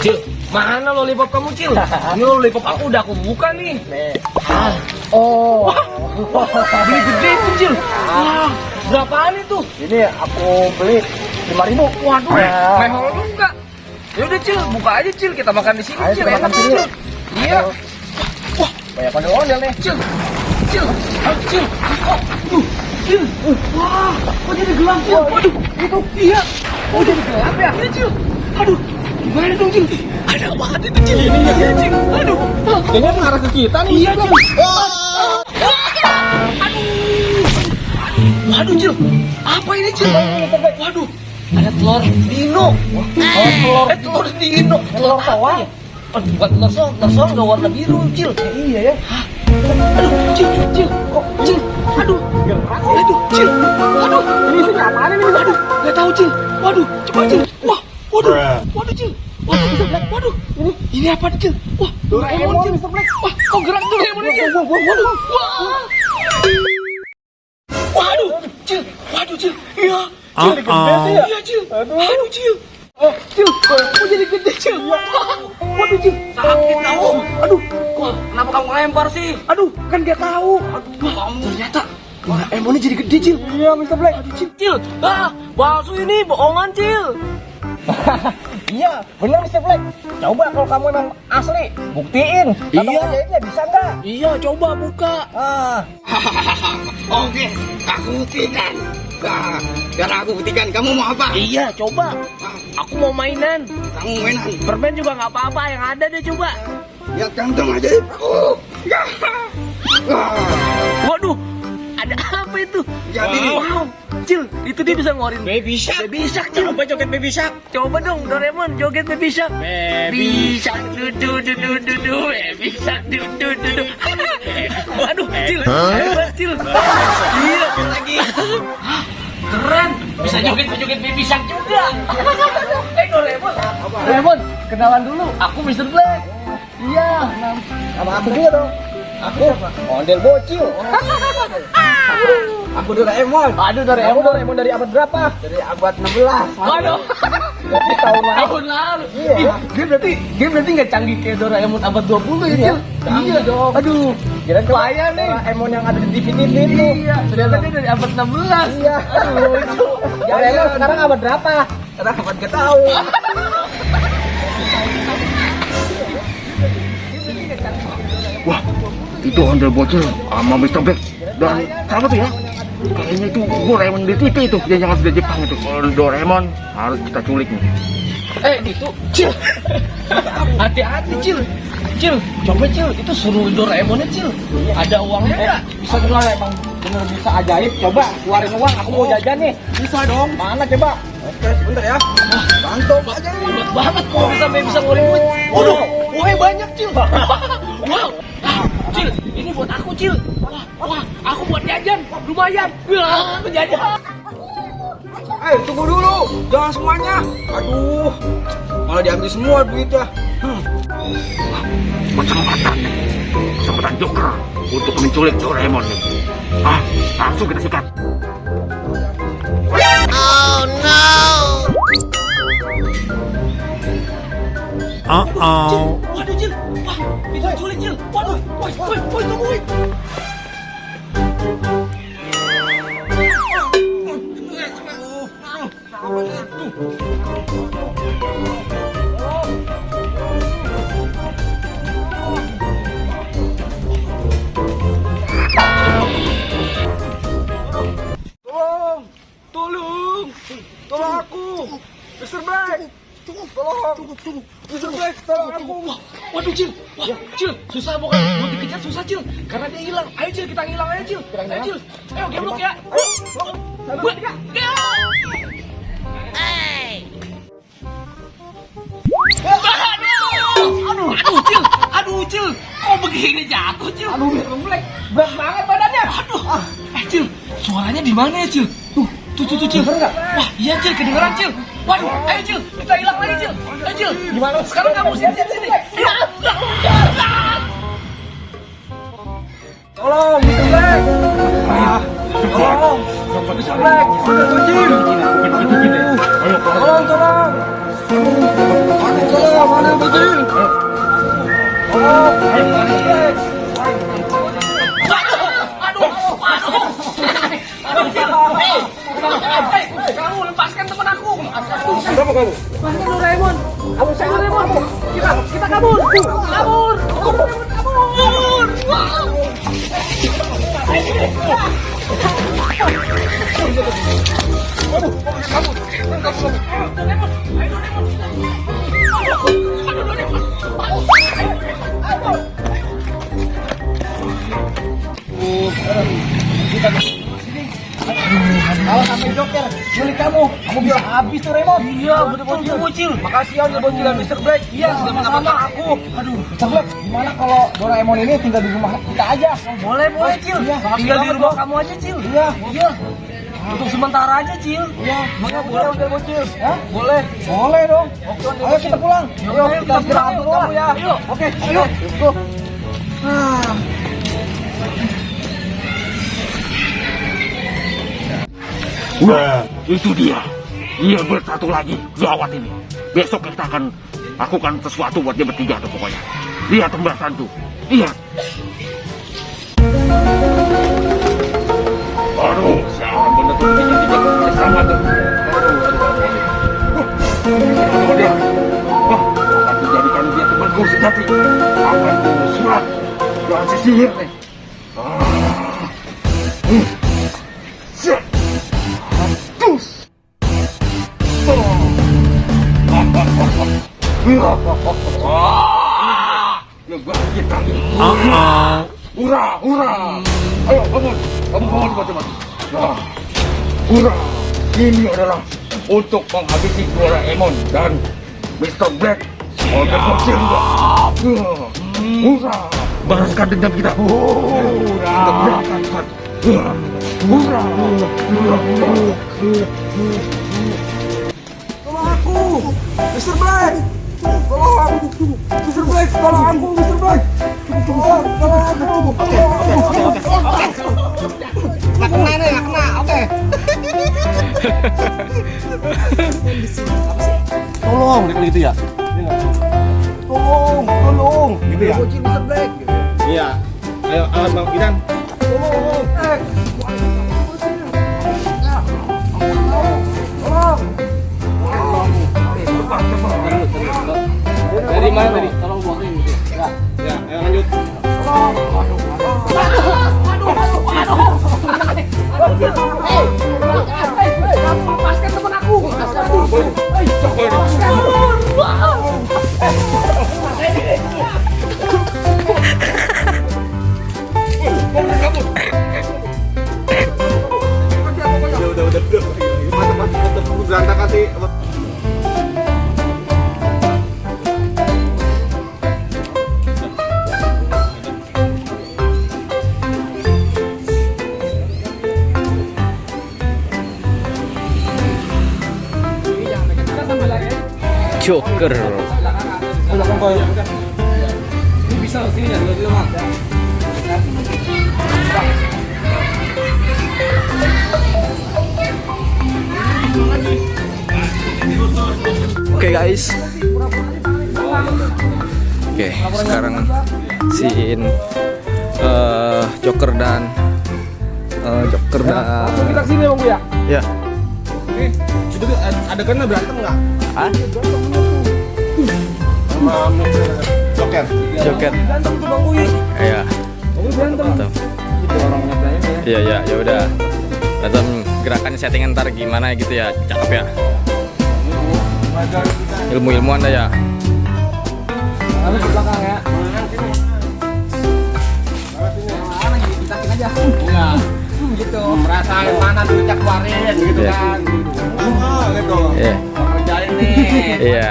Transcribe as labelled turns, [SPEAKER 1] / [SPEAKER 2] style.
[SPEAKER 1] Cil, mana lollipop kamu, Cil? Ini lollipop aku buka nih.
[SPEAKER 2] Oh.
[SPEAKER 1] Beli gede itu, Cil. Wah, berapaan itu?
[SPEAKER 2] Ini aku beli 5.000.
[SPEAKER 1] Waduh, mehol juga. Ya udah, Cil, buka aja, Cil. Kita makan di sini,
[SPEAKER 2] Ayo,
[SPEAKER 1] Cil.
[SPEAKER 2] kita makan
[SPEAKER 1] Enak,
[SPEAKER 2] sini,
[SPEAKER 1] Cil.
[SPEAKER 2] yuk.
[SPEAKER 1] Iya.
[SPEAKER 2] Ayo.
[SPEAKER 1] Wah,
[SPEAKER 2] Banyak ondel-ondel nih.
[SPEAKER 1] Cil. Cil. Cil. Oh, Cil. Wah, kok jadi gelap, Cil? Waduh, itu. Iya. Oh, jadi gelap ya? Iya, Cil. Aduh, gimana dong, Cil? Ada apaan itu, Cil? Iya, Cil. Aduh.
[SPEAKER 2] Kayaknya mengarah ke kita nih.
[SPEAKER 1] Iya, Cil. Waduh, Cil. Apa ini, Cil? Waduh. Ada telur dino. Telur dino.
[SPEAKER 2] Telur bawang.
[SPEAKER 1] Aduh, bukan telur soang. Telur soang udah warna biru, Cil.
[SPEAKER 2] Iya ya.
[SPEAKER 1] Aduh, Cil. Kok, Cil. Aduh, Cil. Aduh,
[SPEAKER 2] Ini apaan ini?
[SPEAKER 1] aduh, nggak tahu, Cil. Waduh, coba, Cil. Wah, waduh, Cil. Waduh, ini apa, Cil? Wah, Doraemon, Cil.
[SPEAKER 2] Mr. Black.
[SPEAKER 1] Wah, kok gerak Doraemon, Cil? Waduh, wah. Waduh, Cil. Iya.
[SPEAKER 2] Cil, gede sih ya?
[SPEAKER 1] Iya, Cil.
[SPEAKER 2] Aduh.
[SPEAKER 1] Cil.
[SPEAKER 2] Cil,
[SPEAKER 1] Kok jadi gede, Cil? Waduh, Cil. Sakit tahu. Aduh, kenapa kamu lempar sih?
[SPEAKER 2] aduh, kan gak tahu.
[SPEAKER 1] Kamu ternyata Doraemonnya jadi gede, Cil.
[SPEAKER 2] Iya, Mr. Black.
[SPEAKER 1] Cil. Palsu ini, bohongan, Cil.
[SPEAKER 2] Iya, benar Mr. Black. Coba kalau kamu emang asli, buktiin.
[SPEAKER 1] Iya.
[SPEAKER 2] Ajaibnya bisa nggak?
[SPEAKER 1] Iya, coba buka.
[SPEAKER 3] Oke, aku buktikan. Biar aku buktikan, kamu mau apa?
[SPEAKER 1] Iya, coba. Aku mau mainan.
[SPEAKER 3] Kamu mainan.
[SPEAKER 1] Permen juga nggak apa-apa, yang ada deh coba.
[SPEAKER 3] Lihat kantong aja.
[SPEAKER 1] Waduh, ada apa itu?
[SPEAKER 3] Jadi.
[SPEAKER 1] Wow, Cil, itu dia bisa ngeluarin
[SPEAKER 3] Baby Shark.
[SPEAKER 1] Baby Shark, Cil.
[SPEAKER 3] Coba joget Baby Shark.
[SPEAKER 1] Coba dong, Doraemon, joget Baby Shark. Baby Shark, dudu, Baby Shark, dudu. Waduh, Cil, hebat, Cil. Iya,
[SPEAKER 3] Lagi.
[SPEAKER 1] keren. Bisa joget Baby Shark juga. Doraemon, kenalan dulu. Aku Mr. Black. Iya.
[SPEAKER 2] Sama aku juga dong. Aku ondel bocil. Aku Doraemon.
[SPEAKER 1] Aduh,
[SPEAKER 2] Kamu Doraemon dari abad berapa? Dari abad 16.
[SPEAKER 1] Waduh.
[SPEAKER 2] Jadi tahun lalu.
[SPEAKER 1] Tahun lalu.
[SPEAKER 2] Iya.
[SPEAKER 1] Dia berarti nggak canggih kayak Doraemon abad 20 ya, Cil?
[SPEAKER 2] Iya dong.
[SPEAKER 1] Aduh.
[SPEAKER 2] Kira
[SPEAKER 1] Payah nih.
[SPEAKER 2] Doraemon yang ada di TV itu.
[SPEAKER 1] Iya, ternyata dia dari abad 16.
[SPEAKER 2] Iya.
[SPEAKER 1] Aduh, lucu.
[SPEAKER 2] Doraemon sekarang abad berapa? Sekarang abad gak tahu.
[SPEAKER 4] Wah, itu ondel bocil sama Mr. Black. Dan sama tuh ya, kayaknya itu Doraemon di TV itu yang harus di Jepang itu. Kalau Doraemon harus kita culik nih.
[SPEAKER 1] Itu, Cil. Hati-hati, Cil. Cil, coba Cil, itu suruh Doraemonnya, Cil. Ada uangnya nggak?
[SPEAKER 2] Bisa keluar emang bener bisa ajaib. Coba keluarin uang, aku mau jajan nih.
[SPEAKER 1] Bisa dong.
[SPEAKER 2] Mana coba? Oke, sebentar ya. Bantu aja nih.
[SPEAKER 1] Hebat banget kalau sampai bisa ngeluarin duit. Waduh, uangnya banyak, Cil. Wow. Cil, ini buat aku, Cil. Wah, aku buat jajan. Lumayan. Wah, jajan.
[SPEAKER 3] Tunggu dulu. Jangan semuanya. Aduh. Malah diambil semua duitnya.
[SPEAKER 4] Kesempatan Joker untuk menculik Doraemon nih. Langsung kita sikat.
[SPEAKER 1] Cil, waduh, Cil. Wah, itu diculik, Cil. Waduh, woi, kamu, woi.
[SPEAKER 3] Tolong aku. Mr. Black. Tolong. Mr. Black, tolong aku.
[SPEAKER 1] Waduh, Cil. Wah, Cil, susah bukan? Mau dikejar susah, Cil. Karena dia hilang. Ayo, Cil, kita hilang aja, Cil. Ayo, Cil. Ayo, gemblok ya. Aduh, Cil. Kok begini jatuh, Cil?
[SPEAKER 2] Aduh, Mr. Black. Berat banget badannya.
[SPEAKER 1] Aduh. Cil, suaranya di mana ya, Cil? Tuh, Cil.
[SPEAKER 2] Denger nggak?
[SPEAKER 1] Wah, iya, Cil, kedengeran, Cil. Waduh, ayo, Cil, kita hilang lagi, Cil. Ayo, Cil.
[SPEAKER 2] Gimana?
[SPEAKER 1] Sekarang kamu sini.
[SPEAKER 3] Tolong, Mr. Black. Tolong. Mr. Black. Tolong. Mana
[SPEAKER 1] Kamu lepaskan teman aku.
[SPEAKER 2] Berapa kamu?
[SPEAKER 1] Lepaskan Doraemon.
[SPEAKER 2] Kamu saya
[SPEAKER 1] Doraemon. Kita kabur. Kabur. Kabur.
[SPEAKER 2] Kalau sampai Joker nyulik kamu bisa habis tuh Raymond.
[SPEAKER 1] Iya, betul bocil.
[SPEAKER 2] Makasih ya udah bocil dan Mr. Black.
[SPEAKER 1] Iya, sama-sama aku. Aduh,
[SPEAKER 2] Mr. Black, gimana kalau Doraemon ini tinggal di rumah kita aja?
[SPEAKER 1] boleh Cil.
[SPEAKER 2] Iya,
[SPEAKER 1] Tinggal di
[SPEAKER 2] makasih
[SPEAKER 1] rumah
[SPEAKER 2] banget,
[SPEAKER 1] kamu aja, Cil.
[SPEAKER 2] Iya.
[SPEAKER 1] Iya. Untuk sementara aja, Cil.
[SPEAKER 2] Iya,
[SPEAKER 1] Maka
[SPEAKER 2] boleh
[SPEAKER 1] boleh.
[SPEAKER 2] udah bocil. Hah?
[SPEAKER 1] Boleh.
[SPEAKER 2] Boleh dong.
[SPEAKER 1] Oke,
[SPEAKER 2] Ayo kita pulang.
[SPEAKER 1] Ayo, kita
[SPEAKER 2] istirahat
[SPEAKER 1] pulang,
[SPEAKER 2] dulu
[SPEAKER 1] kamu ya.
[SPEAKER 2] Ayo. Oke, ayo. Let's go.
[SPEAKER 4] Wah, itu dia. Dia bersatu lagi. Gawat ini. Besok kita akan lakukan sesuatu buat dia bertiga tuh pokoknya. Lihat pembahasan tuh. Lihat. Aduh, siapa bener tuh bikin tiga bersama tuh. Aduh, dia. Wah, akan dijadikan dia temanku sejati. Akan ku surat dan sisihir nih. Set. Lepas kita. Hurra, hurra. Ayo bangun, kamu bangun teman-teman. Nah, hurra. Ini adalah untuk menghabisi Doraemon dan Mr. Black. Oleh kecil juga. Hurra. Balaskan dendam kita. Hurra. Hurra.
[SPEAKER 2] Tolong aku, Mr. Black. Tolong, Mr. Black. Tolong aku, Mr. Black. Tolong aku. Oke. Nggak kena nih, nggak kena. Oke. Tolong, gitu ya. Tolong, gitu ya. Bocil Mr. Black. Iya. Ayo, Bang Idan. Tolong.
[SPEAKER 1] Dari mana tadi? Tolong buatin.
[SPEAKER 2] Ya, ayo lanjut.
[SPEAKER 1] Kamu lepaskan teman aku.
[SPEAKER 2] Udah. Berantakan sih.
[SPEAKER 3] Joker.
[SPEAKER 1] Ini bisa sini ya, dulu Mas.
[SPEAKER 3] Oke guys. Oke, sekarang scene Joker dan
[SPEAKER 2] Kita sini Bang Bu ya.
[SPEAKER 3] ya.
[SPEAKER 2] Itu adegannya berantem nggak?
[SPEAKER 3] Ah,
[SPEAKER 2] Sama Joker.
[SPEAKER 3] Joker.
[SPEAKER 2] Berantem tuh Bang Bu.
[SPEAKER 3] Iya.
[SPEAKER 2] Berantem.
[SPEAKER 3] Mantap.
[SPEAKER 2] Itu orang nyatanya ya.
[SPEAKER 3] Iya, ya udah. Nonton gerakan settingan ntar gimana gitu ya, cakep ya. Ilmu Anda ya.
[SPEAKER 2] Harus di belakang ya.
[SPEAKER 1] Kita aja.
[SPEAKER 2] Iya. Gitu. Merasain mana tuh cak keluarin gitu
[SPEAKER 3] Iya.
[SPEAKER 2] kan. Gitu.
[SPEAKER 3] Iya.
[SPEAKER 2] Kerjain nih.
[SPEAKER 3] Iya.